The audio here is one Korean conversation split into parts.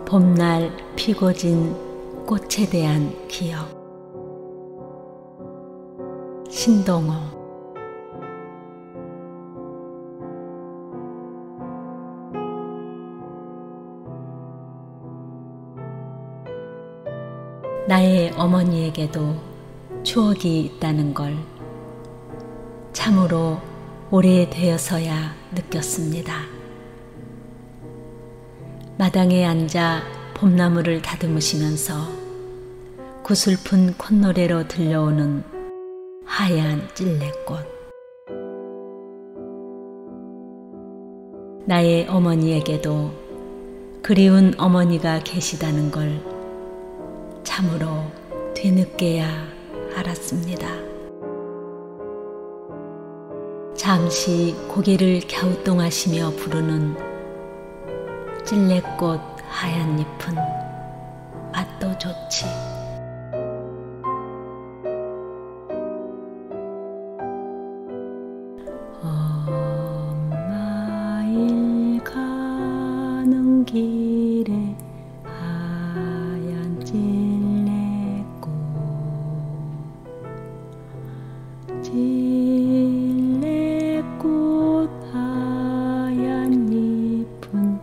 봄날 피고 진 꽃에 대한 기억. 신동호. 나의 어머니에게도 추억이 있다는 걸 참으로 오래되어서야 느꼈습니다. 마당에 앉아 봄나무를 다듬으시면서 구슬픈 콧노래로 들려오는 하얀 찔레꽃. 나의 어머니에게도 그리운 어머니가 계시다는 걸 참으로 뒤늦게야 알았습니다. 잠시 고개를 갸우뚱하시며 부르는 찔레꽃 하얀 잎은 맛도 좋지. 엄마 일 가는 길에 하얀 찔레꽃 찔레꽃 하얀 잎은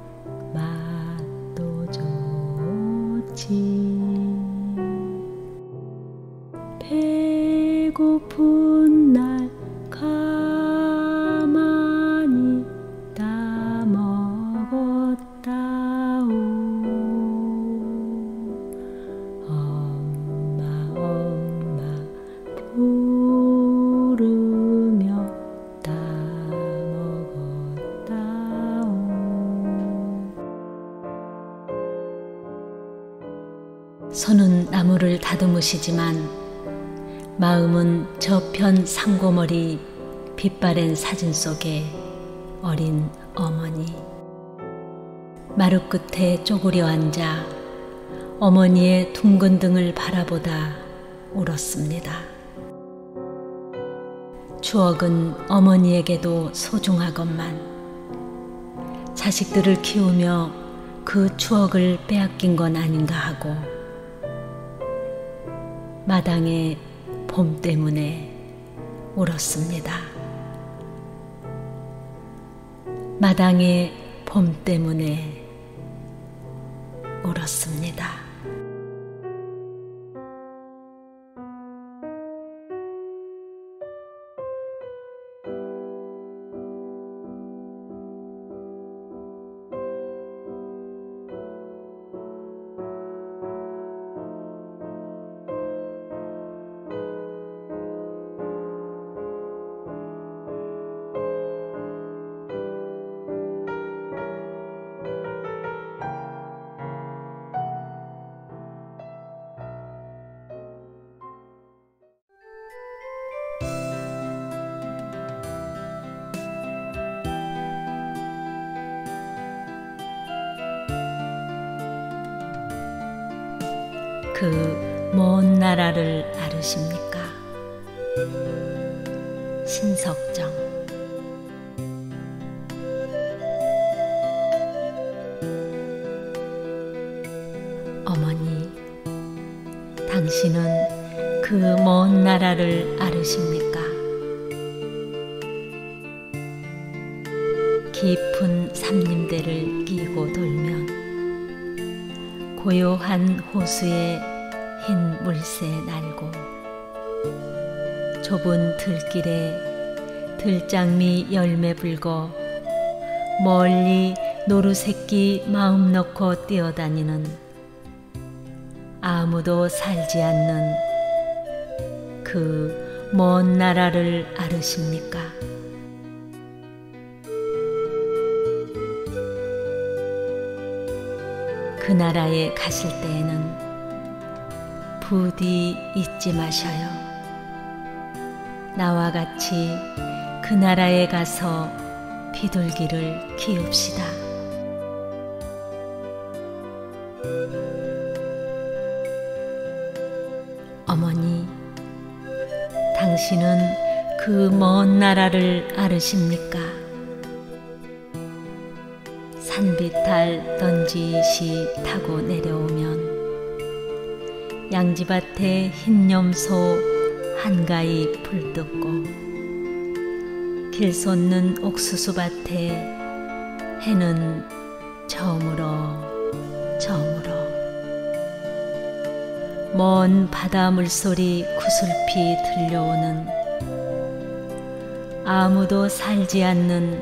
맛도 좋지. 배고픈 날 가만히 따먹었다오. 엄마 부르며 따먹었다오. 손은 나무를 다듬으시지만 마음은 저편 상고머리 빛바랜 사진 속에 어린 어머니. 마루 끝에 쪼그려 앉아 어머니의 둥근 등을 바라보다 울었습니다. 추억은 어머니에게도 소중하건만 자식들을 키우며 그 추억을 빼앗긴 건 아닌가 하고 마당에 봄 때문에 울었습니다. 마당에 봄 때문에 울었습니다. 그 먼 나라를 아르십니까? 신석정. 어머니, 당신은 그 먼 나라를 아르십니까? 깊은 삼림대를 끼고 돌면 고요한 호수에 흰 물새 날고 좁은 들길에 들장미 열매 불고 멀리 노루새끼 마음 놓고 뛰어다니는 아무도 살지 않는 그 먼 나라를 아르십니까? 그 나라에 가실 때에는 부디 잊지 마셔요. 나와 같이 그 나라에 가서 비둘기를 키웁시다. 어머니, 당신은 그 먼 나라를 아르십니까? 산비탈 던지시 타고 내려오면 양지밭에 흰 염소 한가히 불뜯고 길 솟는 옥수수밭에 해는 저물어 먼 바다 물소리 구슬피 들려오는 아무도 살지 않는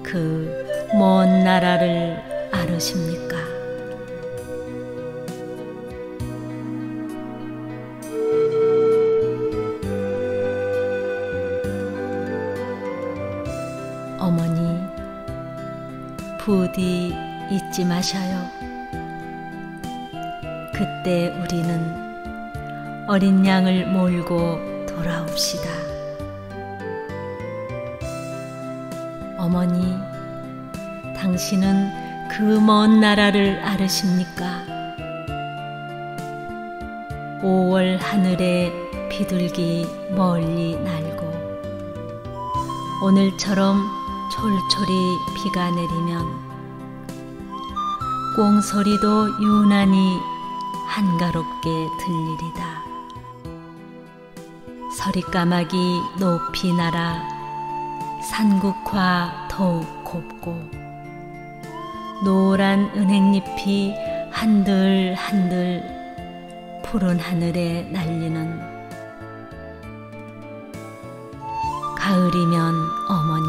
그 먼 나라를 아르십니까? 어머니, 부디 잊지 마셔요. 그때 우리는 어린 양을 몰고 돌아옵시다. 어머니, 당신은 그 먼 나라를 아르십니까? 5월 하늘에 비둘기 멀리 날고 오늘처럼 촐촐히 비가 내리면 꽁소리도 유난히 한가롭게 들리리다. 서리까마귀 높이 날아 산국화 더욱 곱고 노란 은행잎이 한들한들 푸른 하늘에 날리는 가을이면 어머니,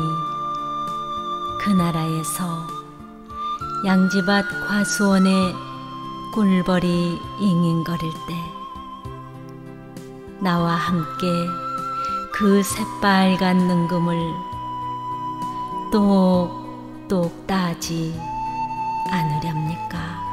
그 나라에서 양지밭 과수원에 꿀벌이 잉잉거릴 때 나와 함께 그 새빨간 능금을 똑똑 따지 않으렵니까?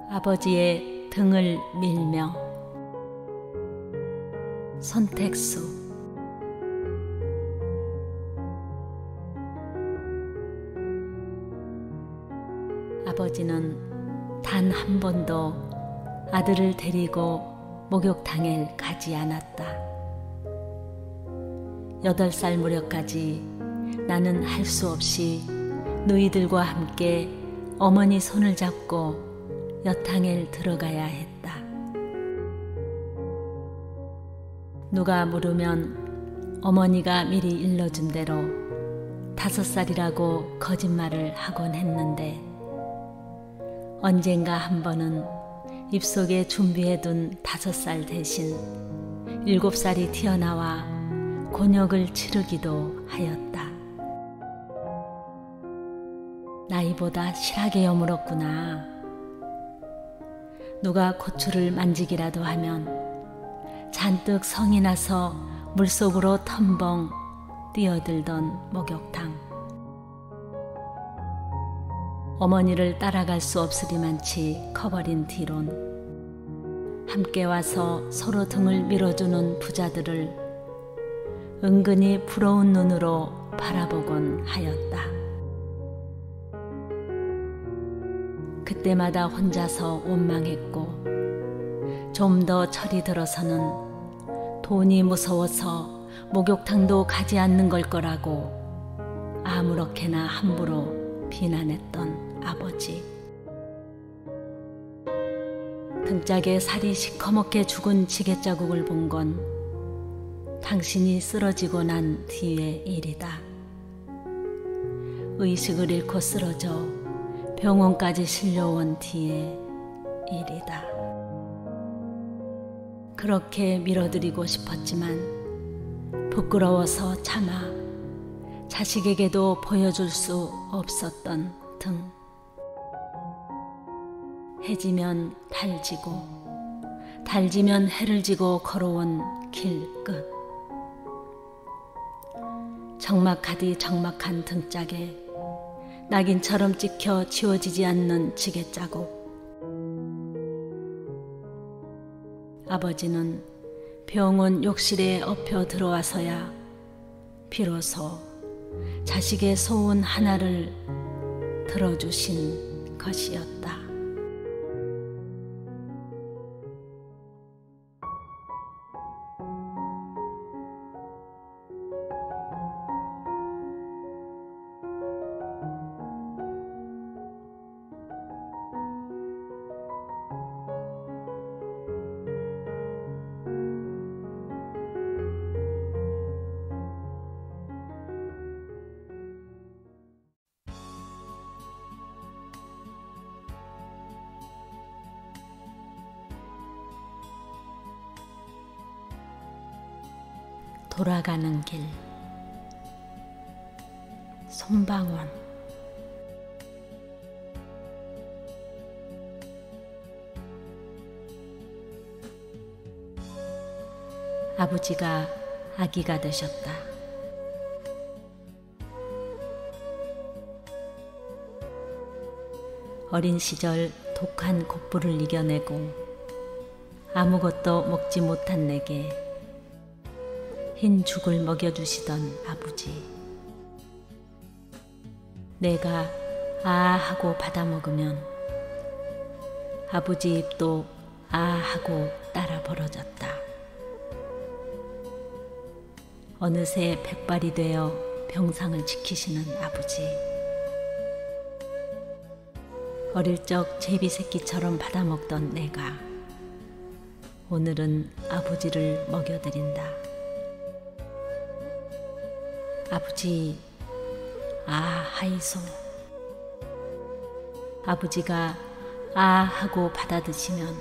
아버지의 등을 밀며 손택수. 아버지는 단 한 번도 아들을 데리고 목욕탕에 가지 않았다. 8살 무렵까지 나는 할 수 없이 누이들과 함께 어머니 손을 잡고 여탕에 들어가야 했다. 누가 물으면 어머니가 미리 일러준 대로 5살이라고 거짓말을 하곤 했는데 언젠가 한 번은 입속에 준비해둔 5살 대신 7살이 튀어나와 곤욕을 치르기도 하였다. 나이보다 실하게 여물었구나. 누가 고추를 만지기라도 하면 잔뜩 성이 나서 물속으로 텀벙 뛰어들던 목욕탕. 어머니를 따라갈 수 없으리만치 커버린 뒤론 함께 와서 서로 등을 밀어주는 부자들을 은근히 부러운 눈으로 바라보곤 하였다. 그때마다 혼자서 원망했고 좀 더 철이 들어서는 돈이 무서워서 목욕탕도 가지 않는 걸 거라고 아무렇게나 함부로 비난했던 아버지. 등짝에 살이 시커멓게 죽은 지게자국을 본 건 당신이 쓰러지고 난 뒤의 일이다. 의식을 잃고 쓰러져 병원까지 실려온 뒤에 일이다. 그렇게 밀어드리고 싶었지만 부끄러워서 참아 자식에게도 보여줄 수 없었던 등. 해지면 달지고 달지면 해를 지고 걸어온 길 끝. 적막하디 적막한 등짝에 낙인처럼 찍혀 지워지지 않는 지게자국. 아버지는 병원 욕실에 엎혀 들어와서야 비로소 자식의 소원 하나를 들어주신 것이었다. 돌아가는 길. 손방원. 아버지가 아기가 되셨다. 어린 시절 독한 곡부를 이겨내고 아무것도 먹지 못한 내게 흰 죽을 먹여주시던 아버지. 내가 아 하고 받아 먹으면 아버지 입도 아 하고 따라 벌어졌다. 어느새 백발이 되어 병상을 지키시는 아버지. 어릴 적 제비새끼처럼 받아 먹던 내가 오늘은 아버지를 먹여드린다. 아버지, 아 하이소. 아버지가 아 하고 받아드시면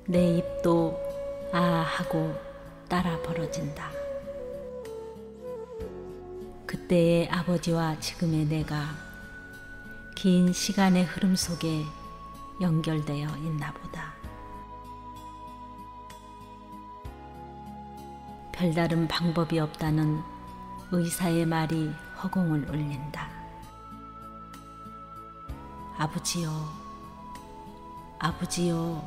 내 입도 아 하고 따라 벌어진다. 그때의 아버지와 지금의 내가 긴 시간의 흐름 속에 연결되어 있나 보다. 별다른 방법이 없다는 의사의 말이 허공을 울린다. 아버지요, 아버지요.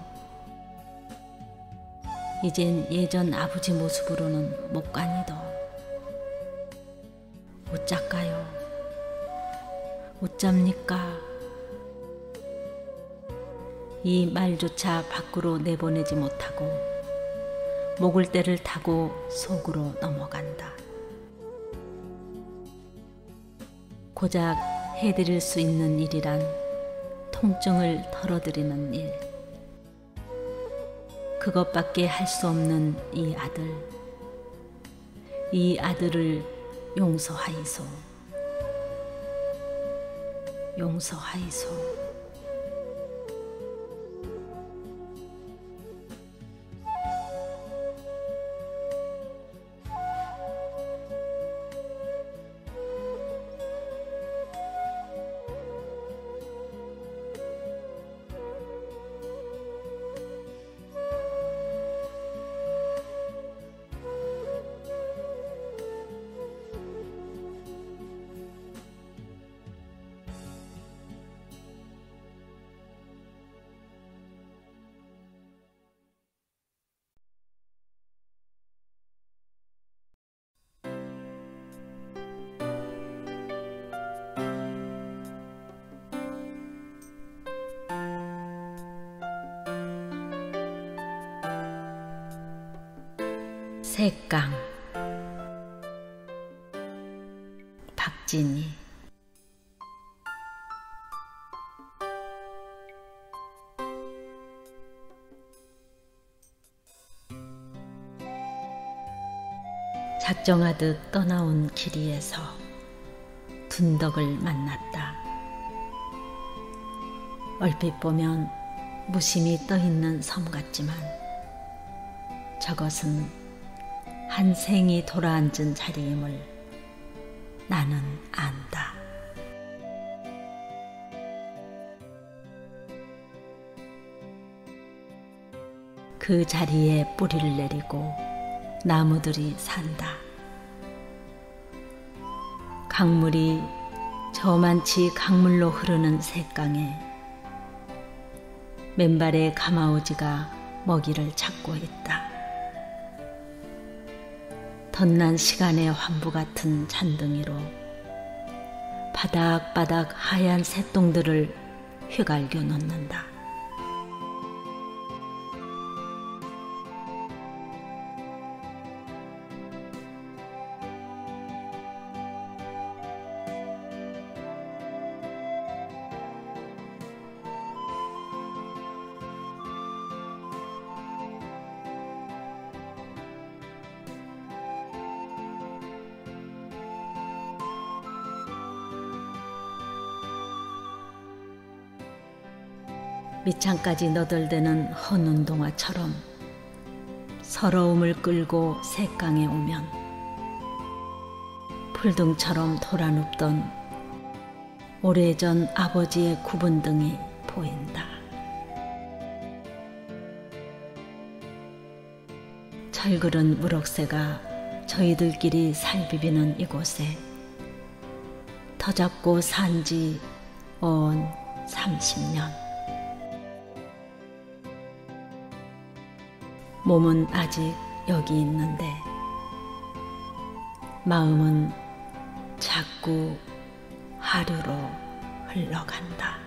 이젠 예전 아버지 모습으로는 못 가니도. 어쩔까요? 어쩝니까? 이 말조차 밖으로 내보내지 못하고 목을 때를 타고 속으로 넘어간다. 고작 해드릴 수 있는 일이란 통증을 덜어드리는 일. 그것밖에 할 수 없는 이 아들. 이 아들을 용서하이소. 용서하이소. 색강. 박진희. 작정하듯 떠나온 길이에서 둔덕을 만났다. 얼핏 보면 무심히 떠있는 섬 같지만 저것은 한 생이 돌아앉은 자리임을 나는 안다. 그 자리에 뿌리를 내리고 나무들이 산다. 강물이 저만치 강물로 흐르는 샛강에 맨발의 가마오지가 먹이를 찾고 있다. 덧난 시간의 환부 같은 잔등이로 바닥바닥 하얀 새똥들을 휘갈겨 놓는다. 밑창까지 너덜대는 헌운동화처럼 서러움을 끌고 샛강에 오면 풀등처럼 돌아눕던 오래전 아버지의 구분등이 보인다. 철그른 무럭새가 저희들끼리 살비비는 이곳에 터잡고 산지 언 30년. 몸은 아직 여기 있는데 마음은 자꾸 하류로 흘러간다.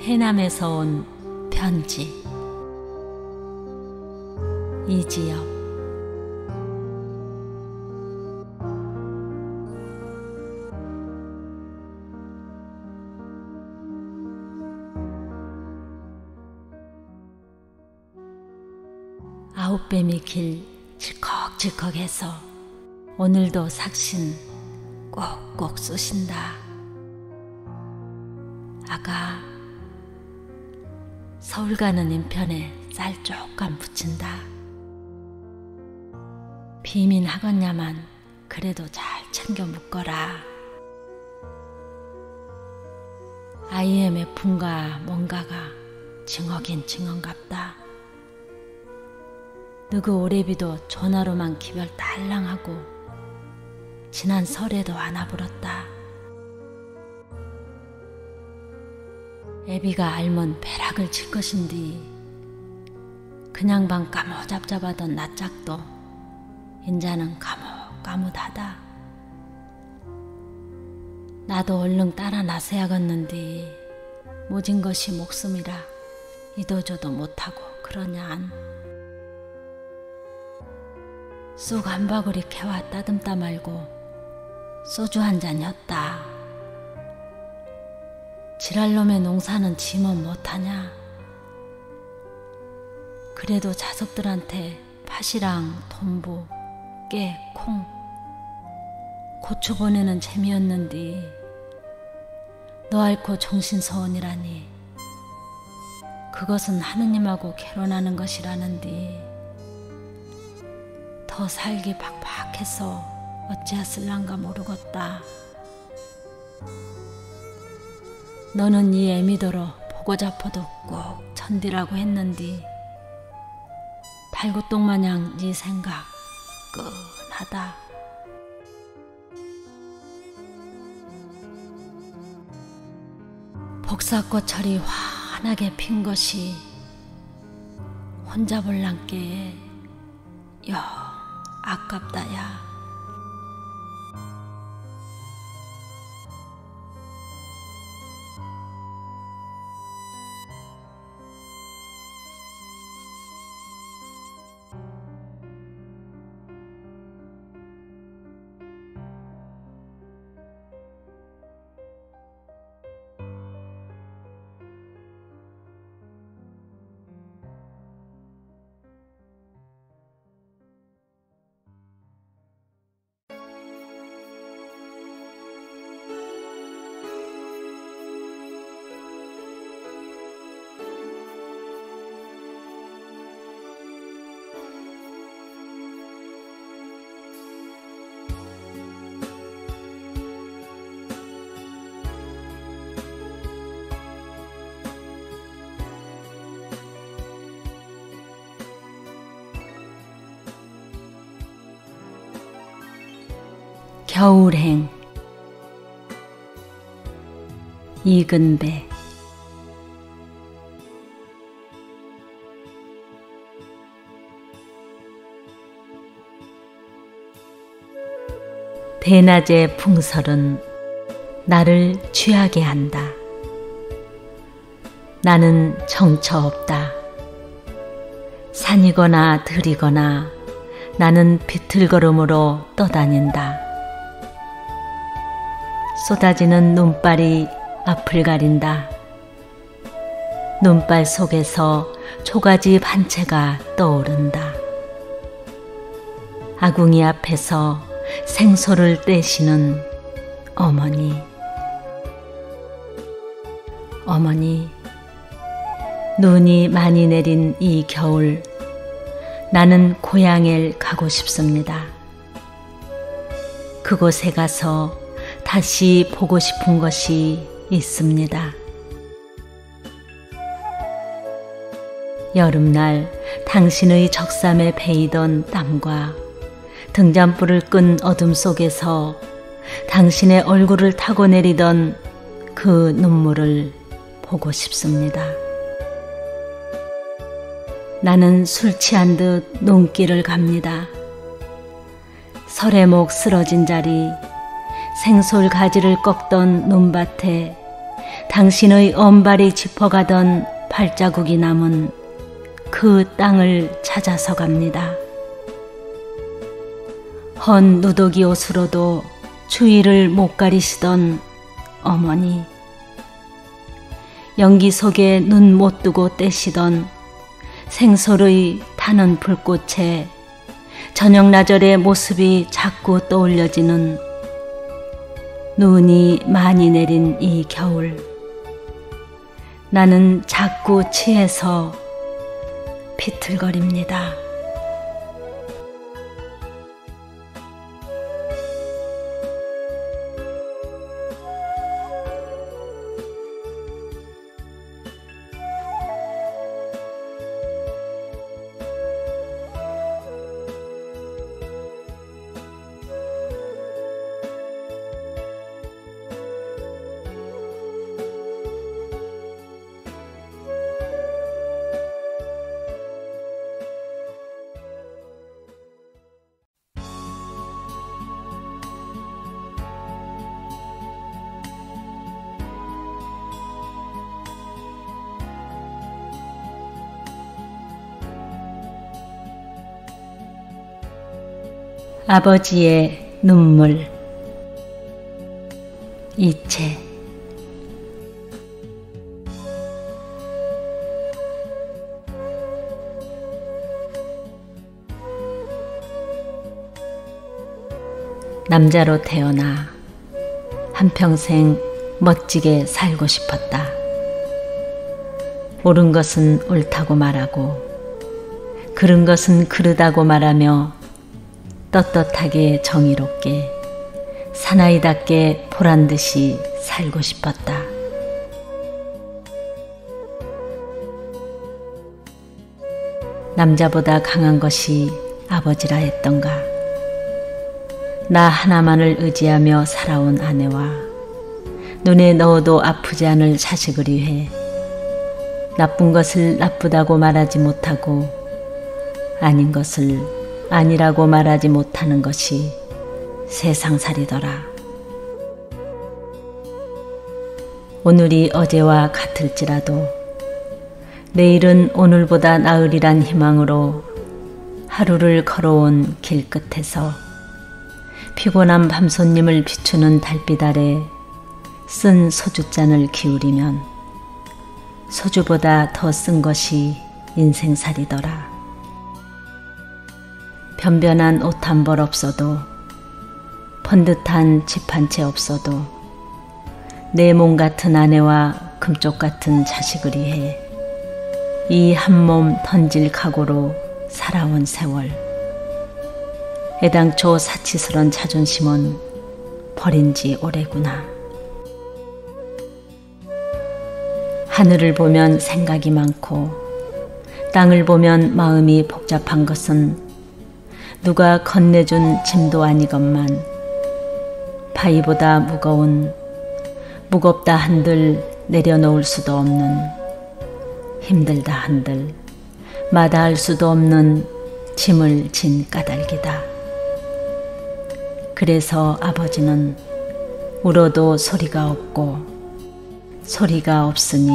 해남에서 온 편지. 이지엽. 아홉뱀이 길 질컥질컥해서 오늘도 삭신 꼭꼭 쏘신다. 아가, 서울 가는 인편에 쌀 조금 붙인다. 비민하겄냐만 그래도 잘 챙겨 묶어라. IMF인가 뭔가가 징어긴 징언갑다. 너그 오래비도 전화로만 기별 딸랑하고 지난 설에도 안 와불었다. 애비가 알면 배락을 칠 것인디 그냥 방 까무잡잡하던 낯짝도 인자는 까뭇까뭇하다. 나도 얼른 따라 나서야겠는디 모진 것이 목숨이라 이도저도 못하고 그러냔. 쑥 한 바구리 캐와 따듬다 말고 소주 한 잔이었다. 지랄놈의 농사는 지면 못하냐. 그래도 자석들한테 팥이랑 돈부, 깨, 콩, 고추 보내는 재미였는디 너 앓고 정신서원이라니 그것은 하느님하고 결혼하는 것이라는디 더 살기 팍팍해서 어찌하슬란가 모르겠다. 너는 이 애미더러 보고 잡아도 꼭 천디라고 했는디 달구똥마냥 네 생각 끈하다. 복사꽃철이 환하게 핀 것이 혼자 볼랑께 영 아깝다야. 겨울행 이근배. 대낮의 풍설은 나를 취하게 한다. 나는 정처 없다. 산이거나 들이거나 나는 비틀걸음으로 떠다닌다. 쏟아지는 눈발이 앞을 가린다. 눈발 속에서 초가지 반채가 떠오른다. 아궁이 앞에서 생소를 떼시는 어머니. 어머니, 눈이 많이 내린 이 겨울, 나는 고향에 가고 싶습니다. 그곳에 가서 다시 보고 싶은 것이 있습니다. 여름날 당신의 적삼에 베이던 땀과 등잔불을 끈 어둠 속에서 당신의 얼굴을 타고 내리던 그 눈물을 보고 싶습니다. 나는 술 취한 듯 눈길을 갑니다. 설해목 쓰러진 자리, 생솔 가지를 꺾던 눈밭에 당신의 엄발이 짚어가던 발자국이 남은 그 땅을 찾아서 갑니다. 헌 누더기 옷으로도 추위를 못 가리시던 어머니, 연기 속에 눈 못 뜨고 떼시던 생솔의 타는 불꽃에 저녁나절의 모습이 자꾸 떠올려지는 눈이 많이 내린 이 겨울, 나는 자꾸 취해서 비틀거립니다. 아버지의 눈물. 이채. 남자로 태어나 한평생 멋지게 살고 싶었다. 옳은 것은 옳다고 말하고 그른 것은 그르다고 말하며 떳떳하게 정의롭게 사나이답게 보란듯이 살고 싶었다. 남자보다 강한 것이 아버지라 했던가. 나 하나만을 의지하며 살아온 아내와 눈에 넣어도 아프지 않을 자식을 위해 나쁜 것을 나쁘다고 말하지 못하고 아닌 것을 아니라고 말하지 못하는 것이 세상살이더라. 오늘이 어제와 같을지라도 내일은 오늘보다 나으리란 희망으로 하루를 걸어온 길끝에서 피곤한 밤손님을 비추는 달빛 아래 쓴 소주잔을 기울이면 소주보다 더 쓴 것이 인생살이더라. 변변한 옷 한 벌 없어도 번듯한 집 한 채 없어도 내 몸 같은 아내와 금쪽 같은 자식을 위해 이 한 몸 던질 각오로 살아온 세월. 애당초 사치스런 자존심은 버린 지 오래구나. 하늘을 보면 생각이 많고 땅을 보면 마음이 복잡한 것은 누가 건네준 짐도 아니건만 바위보다 무겁다 한들 내려놓을 수도 없는, 힘들다 한들 마다할 수도 없는 짐을 진 까닭이다. 그래서 아버지는 울어도 소리가 없고 소리가 없으니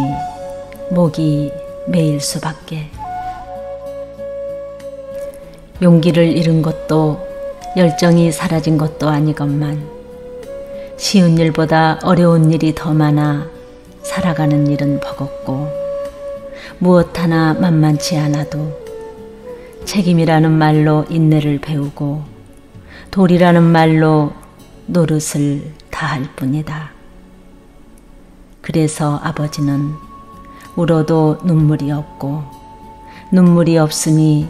목이 메일 수밖에. 용기를 잃은 것도 열정이 사라진 것도 아니건만 쉬운 일보다 어려운 일이 더 많아 살아가는 일은 버겁고 무엇 하나 만만치 않아도 책임이라는 말로 인내를 배우고 도리라는 말로 노릇을 다할 뿐이다. 그래서 아버지는 울어도 눈물이 없고 눈물이 없으니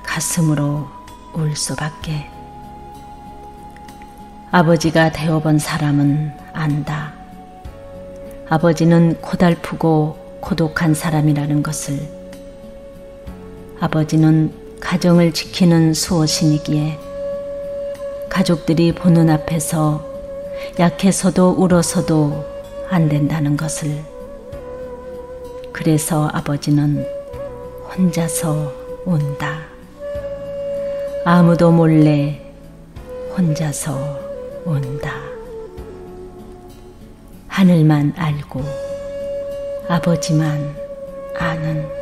가슴으로 울 수밖에. 아버지가 되어본 사람은 안다. 아버지는 고달프고 고독한 사람이라는 것을. 아버지는 가정을 지키는 수호신이기에 가족들이 보는 앞에서 약해서도 울어서도 안 된다는 것을. 그래서 아버지는 혼자서 운다. 아무도 몰래 혼자서 운다. 하늘만 알고 아버지만 아는.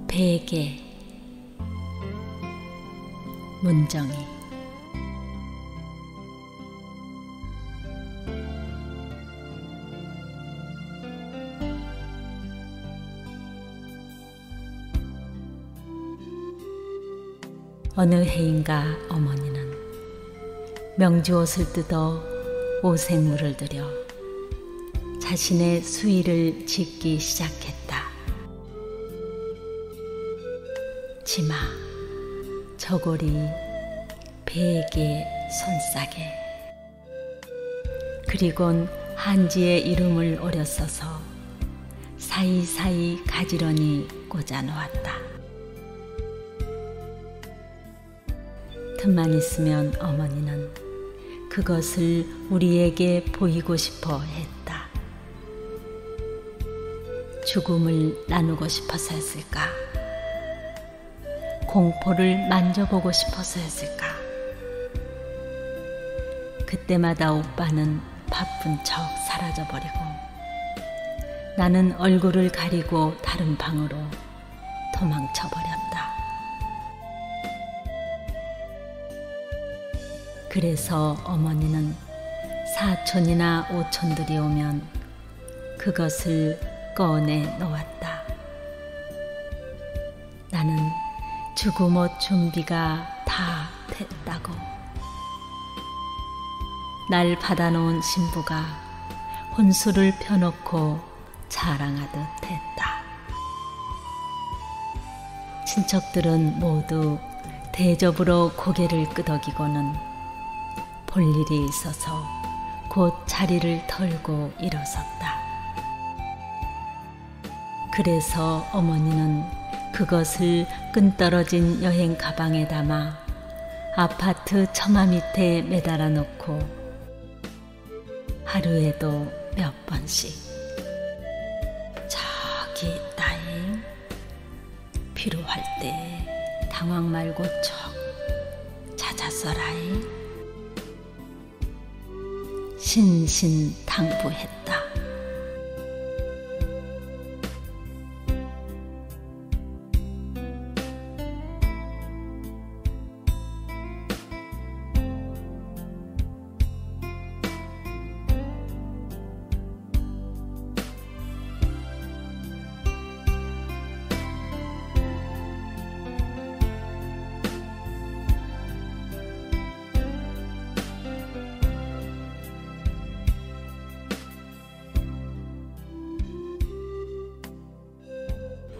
베개. 문정희. 어느 해인가 어머니는 명주옷을 뜯어 오색물을 들여 자신의 수의를 짓기 시작했다. 치마, 저고리, 베개, 손싸개, 그리곤 한지의 이름을 오려 써서 사이사이 가지런히 꽂아 놓았다. 틈만 있으면 어머니는 그것을 우리에게 보이고 싶어 했다. 죽음을 나누고 싶어서였을까? 공포를 만져보고 싶어서였을까? 그때마다 오빠는 바쁜 척 사라져버리고 나는 얼굴을 가리고 다른 방으로 도망쳐버렸다. 그래서 어머니는 사촌이나 오촌들이 오면 그것을 꺼내 놓았다. 나는 죽음 옷 준비가 다 됐다고. 날 받아놓은 신부가 혼수를 펴놓고 자랑하듯 했다. 친척들은 모두 대접으로 고개를 끄덕이고는 볼 일이 있어서 곧 자리를 털고 일어섰다. 그래서 어머니는 그것을 끈떨어진 여행 가방에 담아 아파트 처마 밑에 매달아 놓고 하루에도 몇 번씩 저기 있다잉, 필요할 때 당황 말고 척 찾았어라잉 신신당부했다.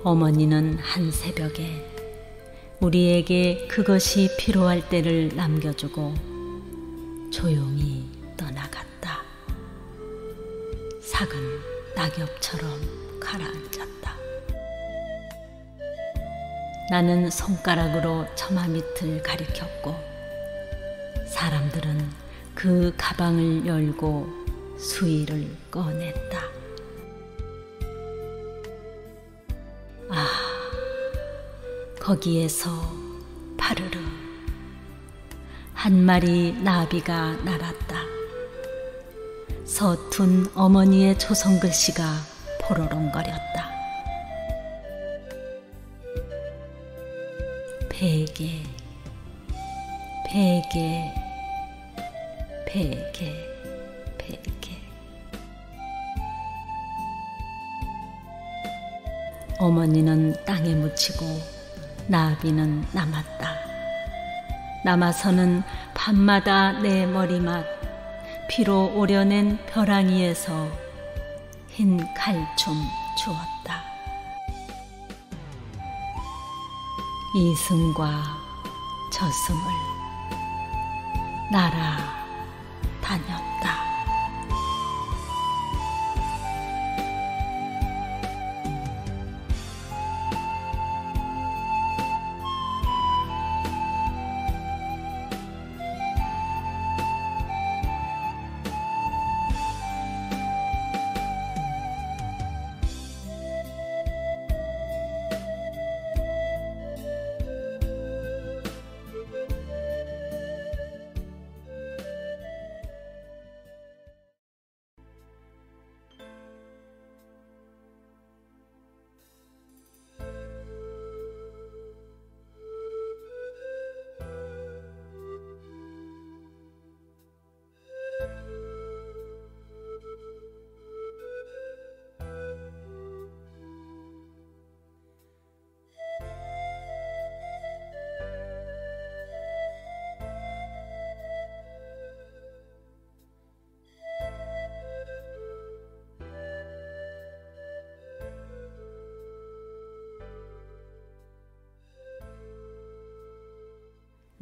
어머니는 한 새벽에 우리에게 그것이 필요할 때를 남겨주고 조용히 떠나갔다. 삭은 낙엽처럼 가라앉았다. 나는 손가락으로 처마 밑을 가리켰고 사람들은 그 가방을 열고 수의를 꺼냈다. 아, 거기에서 파르르 한 마리 나비가 날았다. 서툰 어머니의 초성글씨가 포로롱거렸다. 베개, 베개, 베개, 베개. 어머니는 땅에 묻히고 나비는 남았다. 남아서는 밤마다 내 머리맡 피로 오려낸 벼랑이에서 흰 칼춤 추었다. 이승과 저승을 날아다녔다.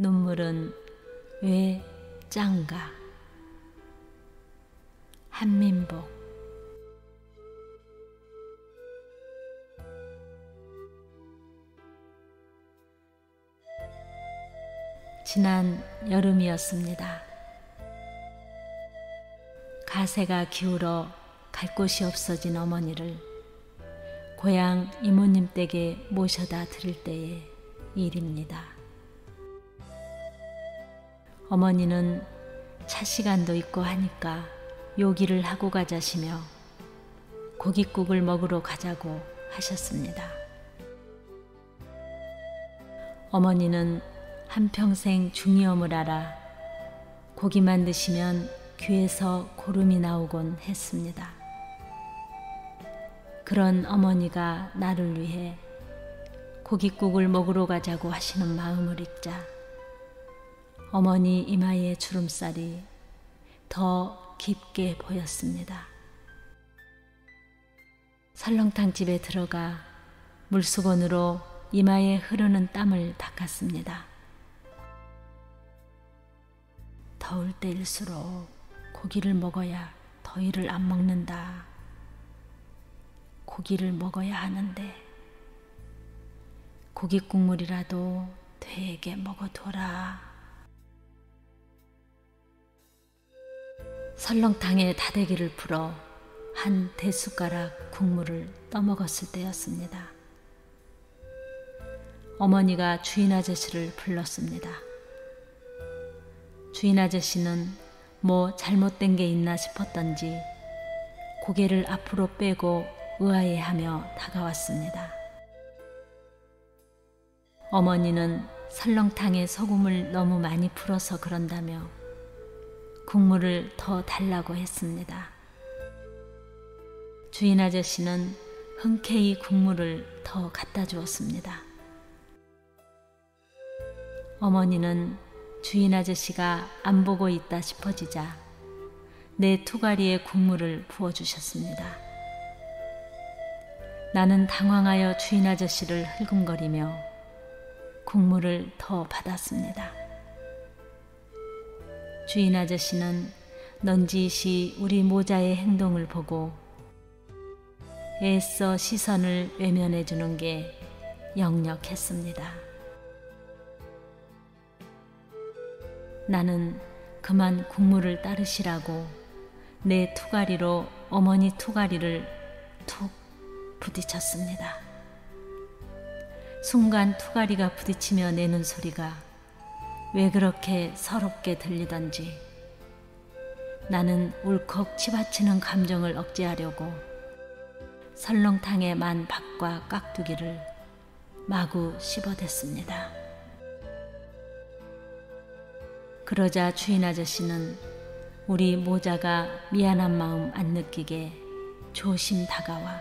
눈물은 왜 짠가? 한민복. 지난 여름이었습니다. 가세가 기울어 갈 곳이 없어진 어머니를 고향 이모님 댁에 모셔다 드릴 때의 일입니다. 어머니는 차 시간도 있고 하니까 요기를 하고 가자시며 고깃국을 먹으러 가자고 하셨습니다. 어머니는 한평생 중이염을 앓아 고기만 드시면 귀에서 고름이 나오곤 했습니다. 그런 어머니가 나를 위해 고깃국을 먹으러 가자고 하시는 마음을 읽자 어머니 이마의 주름살이 더 깊게 보였습니다. 설렁탕집에 들어가 물수건으로 이마에 흐르는 땀을 닦았습니다. 더울 때일수록 고기를 먹어야 더위를 안 먹는다. 고기를 먹어야 하는데 고기 국물이라도 되게 먹어둬라. 설렁탕에 다대기를 풀어 한 대숟가락 국물을 떠먹었을 때였습니다. 어머니가 주인 아저씨를 불렀습니다. 주인 아저씨는 뭐 잘못된 게 있나 싶었던지 고개를 앞으로 빼고 의아해하며 다가왔습니다. 어머니는 설렁탕에 소금을 너무 많이 풀어서 그런다며 국물을 더 달라고 했습니다. 주인 아저씨는 흔쾌히 국물을 더 갖다 주었습니다. 어머니는 주인 아저씨가 안 보고 있다 싶어지자 내 투가리에 국물을 부어주셨습니다. 나는 당황하여 주인 아저씨를 흘금거리며 국물을 더 받았습니다. 주인 아저씨는 넌지시 우리 모자의 행동을 보고 애써 시선을 외면해 주는 게 역력했습니다. 나는 그만 국물을 따르시라고 내 투가리로 어머니 투가리를 툭 부딪혔습니다. 순간 투가리가 부딪히며 내는 소리가 왜 그렇게 서럽게 들리던지 나는 울컥 치받치는 감정을 억제하려고 설렁탕에 만 밥과 깍두기를 마구 씹어댔습니다. 그러자 주인 아저씨는 우리 모자가 미안한 마음 안 느끼게 조심 다가와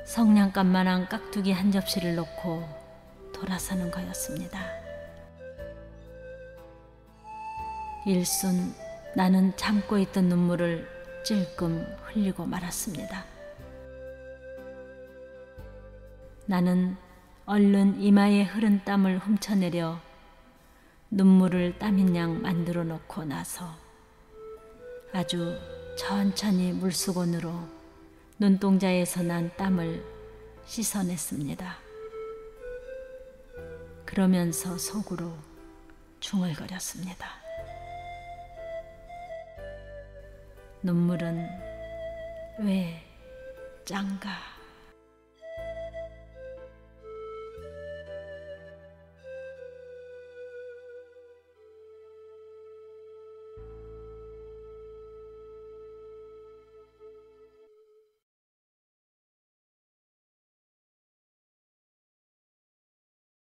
성냥갑만한 깍두기 한 접시를 놓고 돌아서는 거였습니다. 일순 나는 참고 있던 눈물을 찔끔 흘리고 말았습니다. 나는 얼른 이마에 흐른 땀을 훔쳐내려 눈물을 땀인 양 만들어 놓고 나서 아주 천천히 물수건으로 눈동자에서 난 땀을 씻어냈습니다. 그러면서 속으로 중얼거렸습니다. 눈물은 왜 짠가?